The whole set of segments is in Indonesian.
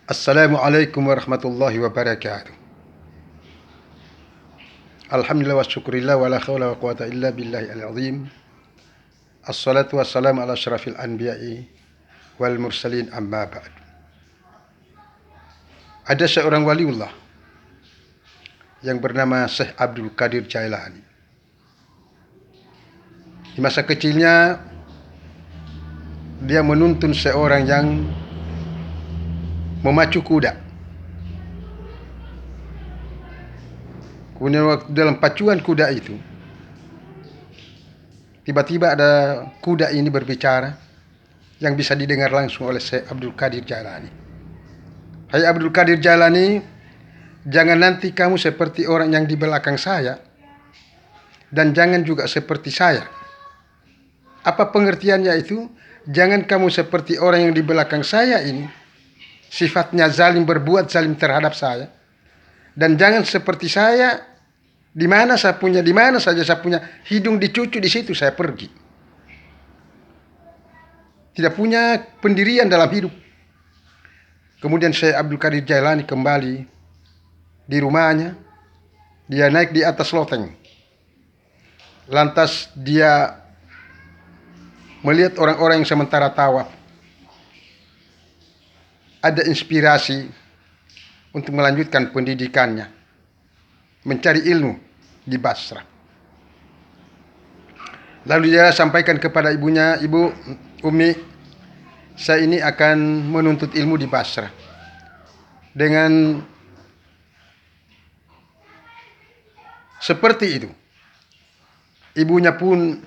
Assalamualaikum warahmatullahi wabarakatuh. Alhamdulillah wa syukurillah wa la khawla wa quwata illa billahi al-azim. Assalatu wassalamu ala asyrafil anbiya'i wal mursalin amma ba'd. Ada seorang waliullah yang bernama Syekh Abdul Qadir Jailani. Di masa kecilnya dia menuntun seorang yang memacu kuda. Kemudian waktu dalam pacuan kuda itu, tiba-tiba ada kuda ini berbicara yang bisa didengar langsung oleh Syekh Abdul Qadir Jailani. Hai Abdul Qadir Jailani, jangan nanti kamu seperti orang yang di belakang saya, dan jangan juga seperti saya. Apa pengertiannya itu? Jangan kamu seperti orang yang di belakang saya ini, sifatnya zalim, berbuat zalim terhadap saya. Dan jangan seperti saya, di mana saja saya punya hidung dicucu, di situ saya pergi. Tidak punya pendirian dalam hidup. Kemudian Syekh Abdul Qadir Jailani kembali di rumahnya. Dia naik di atas loteng. Lantas dia melihat orang-orang yang sementara tawaf. Ada inspirasi untuk melanjutkan pendidikannya, mencari ilmu di Basra. Lalu dia sampaikan kepada ibunya, "Ibu, Umi, saya ini akan menuntut ilmu di Basra." Dengan seperti itu, ibunya pun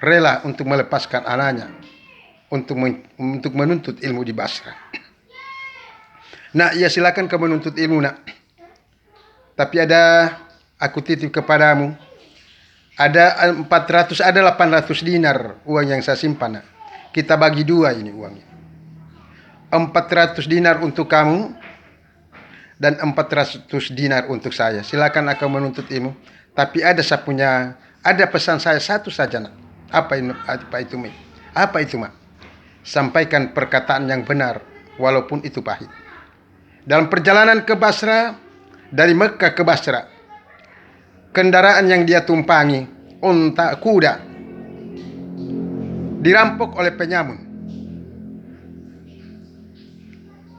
rela untuk melepaskan anaknya untuk menuntut ilmu di Basra. Nak, ya silakan kamu menuntut ilmu, nak. Tapi aku titip kepadamu, ada 800 dinar uang yang saya simpan, nak. Kita bagi dua ini uangnya. 400 dinar untuk kamu dan 400 dinar untuk saya. Silakan aku menuntut ilmu. Tapi ada pesan saya satu saja, nak. Apa itu, Mak? Apa itu, Mak? Sampaikan perkataan yang benar, walaupun itu pahit. Dalam perjalanan ke Basra, dari Mekah ke Basra, kendaraan yang dia tumpangi, unta, kuda, dirampok oleh penyamun.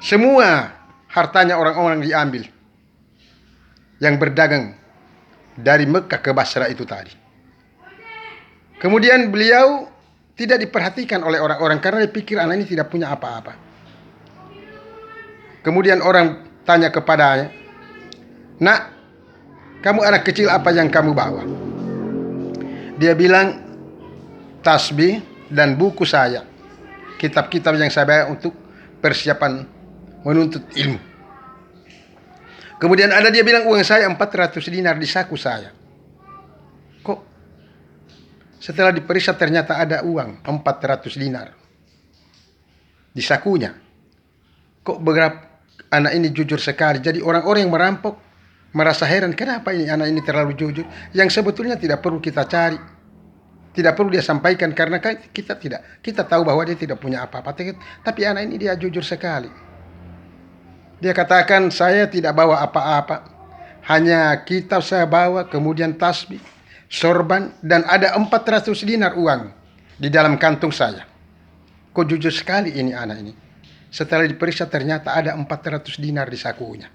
Semua hartanya orang-orang diambil yang berdagang dari Mekah ke Basra itu tadi. Kemudian beliau tidak diperhatikan oleh orang-orang karena dipikir anak ini tidak punya apa-apa. Kemudian orang tanya kepadanya, "Nak, kamu anak kecil, apa yang kamu bawa?" Dia bilang, "Tasbih dan buku saya, kitab-kitab yang saya bawa untuk persiapan menuntut ilmu." Kemudian dia bilang, "Uang saya 400 dinar di saku saya." Kok setelah diperiksa ternyata ada uang 400 dinar di sakunya. Kok berapa anak ini jujur sekali. Jadi orang-orang yang merampok merasa heran, kenapa ini anak ini terlalu jujur, yang sebetulnya tidak perlu kita cari, tidak perlu dia sampaikan, karena kita tahu bahwa dia tidak punya apa-apa. Tapi anak ini dia jujur sekali. Dia katakan, "Saya tidak bawa apa-apa, hanya kitab saya bawa, kemudian tasbih, sorban, dan ada 400 dinar uang di dalam kantung saya." Kok jujur sekali ini anak ini. Setelah diperiksa ternyata ada 400 dinar di sakunya.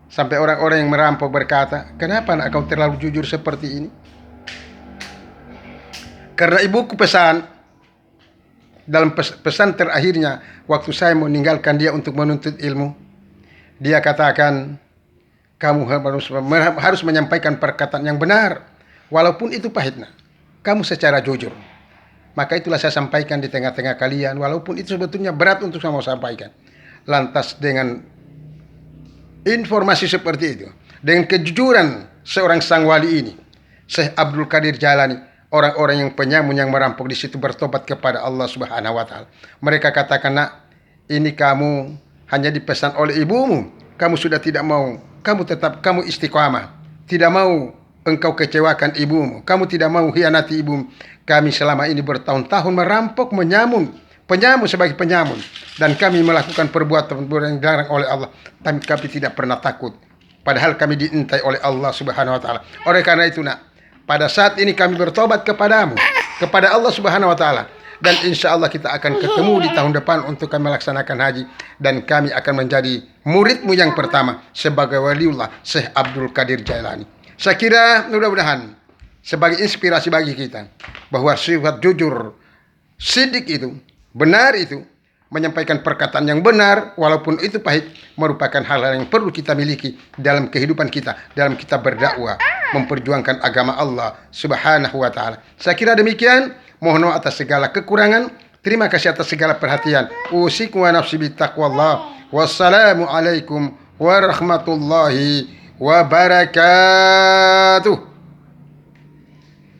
Sampai orang-orang yang merampok berkata, "Kenapa anak kau terlalu jujur seperti ini?" Karena ibuku pesan, dalam pesan terakhirnya waktu saya meninggalkan dia untuk menuntut ilmu, dia katakan, "Kamu harus menyampaikan perkataan yang benar, walaupun itu pahit, nak. Kamu secara jujur." Maka itulah saya sampaikan di tengah-tengah kalian, walaupun itu sebetulnya berat untuk saya mau sampaikan. Lantas dengan informasi seperti itu, dengan kejujuran seorang sang wali ini, Syekh Abdul Qadir Jailani, orang-orang yang penyamun yang merampok di situ bertobat kepada Allah Subhanahu wa taala. Mereka katakan, "Nak, ini kamu hanya dipesan oleh ibumu. Kamu sudah tidak mau, kamu istiqamah. Tidak mau engkau kecewakan ibumu. Kamu tidak mau hianati ibumu. Kami selama ini bertahun-tahun merampok, menyamun, penyamun sebagai penyamun, dan kami melakukan perbuatan yang dilarang oleh Allah, tapi kami tidak pernah takut. Padahal kami diintai oleh Allah Subhanahu wa taala. Oleh karena itu, Nak, pada saat ini kami bertobat kepadamu, kepada Allah Subhanahu wa taala, dan insya Allah kita akan ketemu di tahun depan untuk kami melaksanakan haji, dan kami akan menjadi muridmu yang pertama sebagai waliullah Syekh Abdul Qadir Jailani. Saya kira mudah-mudahan sebagai inspirasi bagi kita bahwa sifat jujur, sidik itu, benar itu, menyampaikan perkataan yang benar walaupun itu pahit, merupakan hal yang perlu kita miliki dalam kehidupan kita, dalam kita berdakwah, memperjuangkan agama Allah Subhanahu wa taala. Saya kira demikian. Mohon maaf atas segala kekurangan. Terima kasih atas segala perhatian. Usikum wa nafsi bittaqwallah. Wassalamualaikum warahmatullahi wabarakatuh.